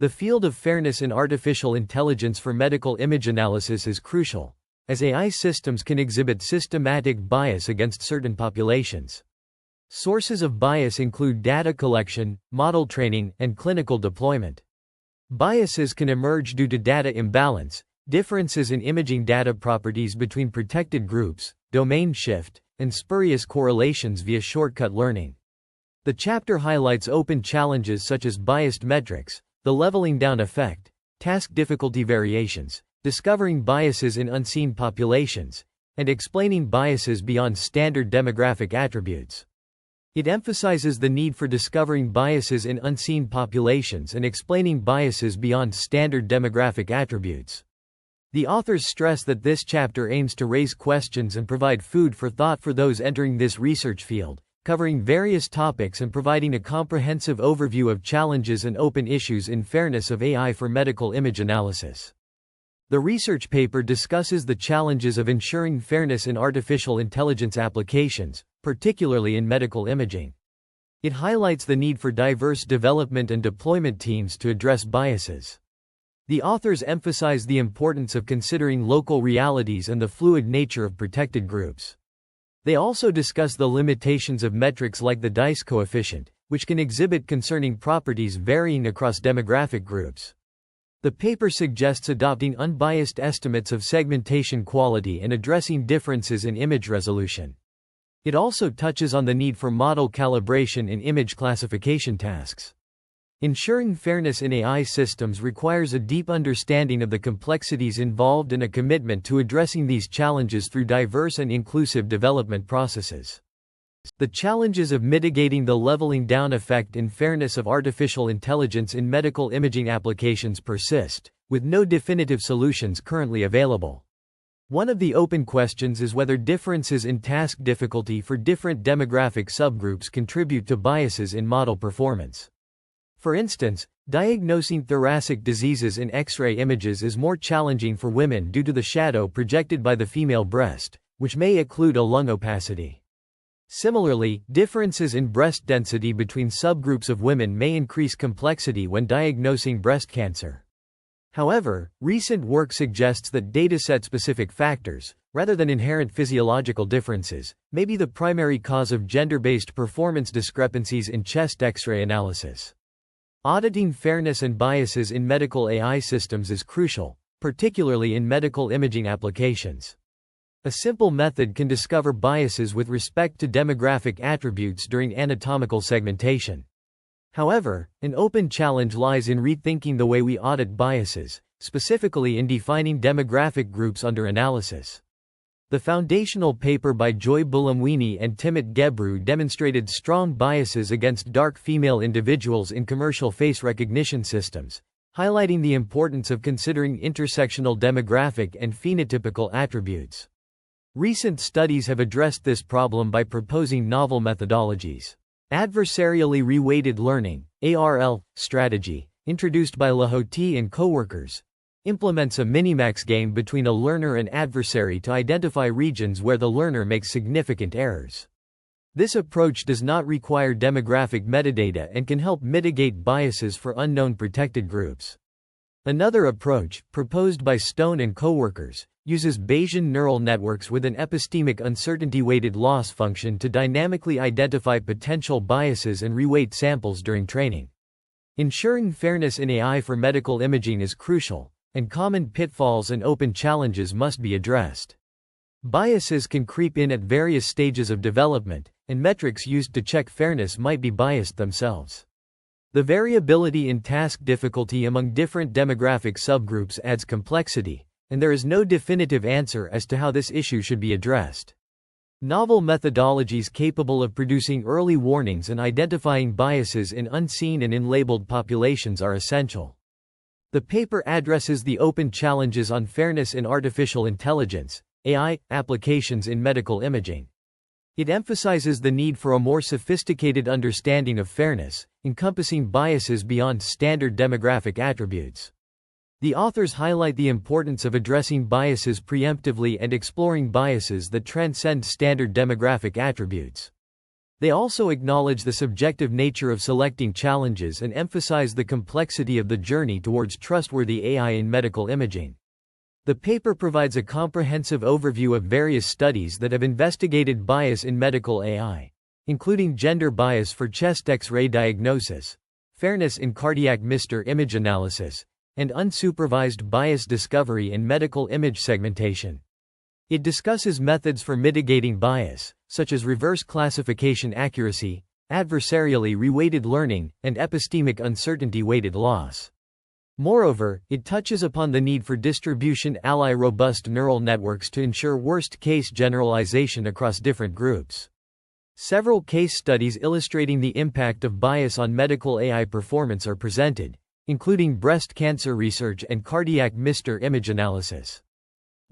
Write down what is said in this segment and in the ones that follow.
The field of fairness in artificial intelligence for medical image analysis is crucial, as AI systems can exhibit systematic bias against certain populations. Sources of bias include data collection, model training, and clinical deployment. Biases can emerge due to data imbalance, differences in imaging data properties between protected groups, domain shift, and spurious correlations via shortcut learning. The chapter highlights open challenges such as biased metrics, the leveling down effect, task difficulty variations, discovering biases in unseen populations, and explaining biases beyond standard demographic attributes. It emphasizes the need for discovering biases in unseen populations and explaining biases beyond standard demographic attributes. The authors stress that this chapter aims to raise questions and provide food for thought for those entering this research field, covering various topics and providing a comprehensive overview of challenges and open issues in fairness of AI for medical image analysis. The research paper discusses the challenges of ensuring fairness in artificial intelligence applications, particularly in medical imaging. It highlights the need for diverse development and deployment teams to address biases. The authors emphasize the importance of considering local realities and the fluid nature of protected groups. They also discuss the limitations of metrics like the Dice coefficient, which can exhibit concerning properties varying across demographic groups. The paper suggests adopting unbiased estimates of segmentation quality and addressing differences in image resolution. It also touches on the need for model calibration in image classification tasks. Ensuring fairness in AI systems requires a deep understanding of the complexities involved and a commitment to addressing these challenges through diverse and inclusive development processes. The challenges of mitigating the leveling down effect in fairness of artificial intelligence in medical imaging applications persist, with no definitive solutions currently available. One of the open questions is whether differences in task difficulty for different demographic subgroups contribute to biases in model performance. For instance, diagnosing thoracic diseases in X-ray images is more challenging for women due to the shadow projected by the female breast, which may occlude a lung opacity. Similarly, differences in breast density between subgroups of women may increase complexity when diagnosing breast cancer. However, recent work suggests that dataset-specific factors, rather than inherent physiological differences, may be the primary cause of gender-based performance discrepancies in chest X-ray analysis. Auditing fairness and biases in medical AI systems is crucial, particularly in medical imaging applications. A simple method can discover biases with respect to demographic attributes during anatomical segmentation. However, an open challenge lies in rethinking the way we audit biases, specifically in defining demographic groups under analysis. The foundational paper by Joy Bulamwini and Timot Gebru demonstrated strong biases against dark female individuals in commercial face recognition systems, highlighting the importance of considering intersectional demographic and phenotypical attributes. Recent studies have addressed this problem by proposing novel methodologies. Adversarially reweighted learning (ARL) strategy, introduced by Lahoti and coworkers, implements a minimax game between a learner and adversary to identify regions where the learner makes significant errors. This approach does not require demographic metadata and can help mitigate biases for unknown protected groups. Another approach, proposed by Stone and coworkers, uses Bayesian neural networks with an epistemic uncertainty-weighted loss function to dynamically identify potential biases and reweight samples during training. Ensuring fairness in AI for medical imaging is crucial, and common pitfalls and open challenges must be addressed. Biases can creep in at various stages of development, and metrics used to check fairness might be biased themselves. The variability in task difficulty among different demographic subgroups adds complexity, and there is no definitive answer as to how this issue should be addressed. Novel methodologies capable of producing early warnings and identifying biases in unseen and unlabeled populations are essential. The paper addresses the open challenges on fairness in artificial intelligence (AI) applications in medical imaging. It emphasizes the need for a more sophisticated understanding of fairness, encompassing biases beyond standard demographic attributes. The authors highlight the importance of addressing biases preemptively and exploring biases that transcend standard demographic attributes. They also acknowledge the subjective nature of selecting challenges and emphasize the complexity of the journey towards trustworthy AI in medical imaging. The paper provides a comprehensive overview of various studies that have investigated bias in medical AI, including gender bias for chest X-ray diagnosis, fairness in cardiac MR image analysis, and unsupervised bias discovery in medical image segmentation. It discusses methods for mitigating bias, such as reverse classification accuracy, adversarially reweighted learning, and epistemic uncertainty-weighted loss. Moreover, it touches upon the need for distribution-ally robust neural networks to ensure worst-case generalization across different groups. Several case studies illustrating the impact of bias on medical AI performance are presented, including breast cancer research and cardiac MR image analysis.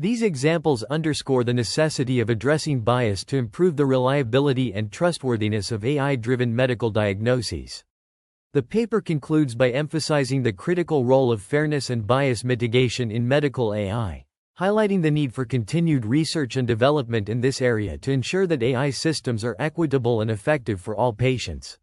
These examples underscore the necessity of addressing bias to improve the reliability and trustworthiness of AI-driven medical diagnoses. The paper concludes by emphasizing the critical role of fairness and bias mitigation in medical AI, highlighting the need for continued research and development in this area to ensure that AI systems are equitable and effective for all patients.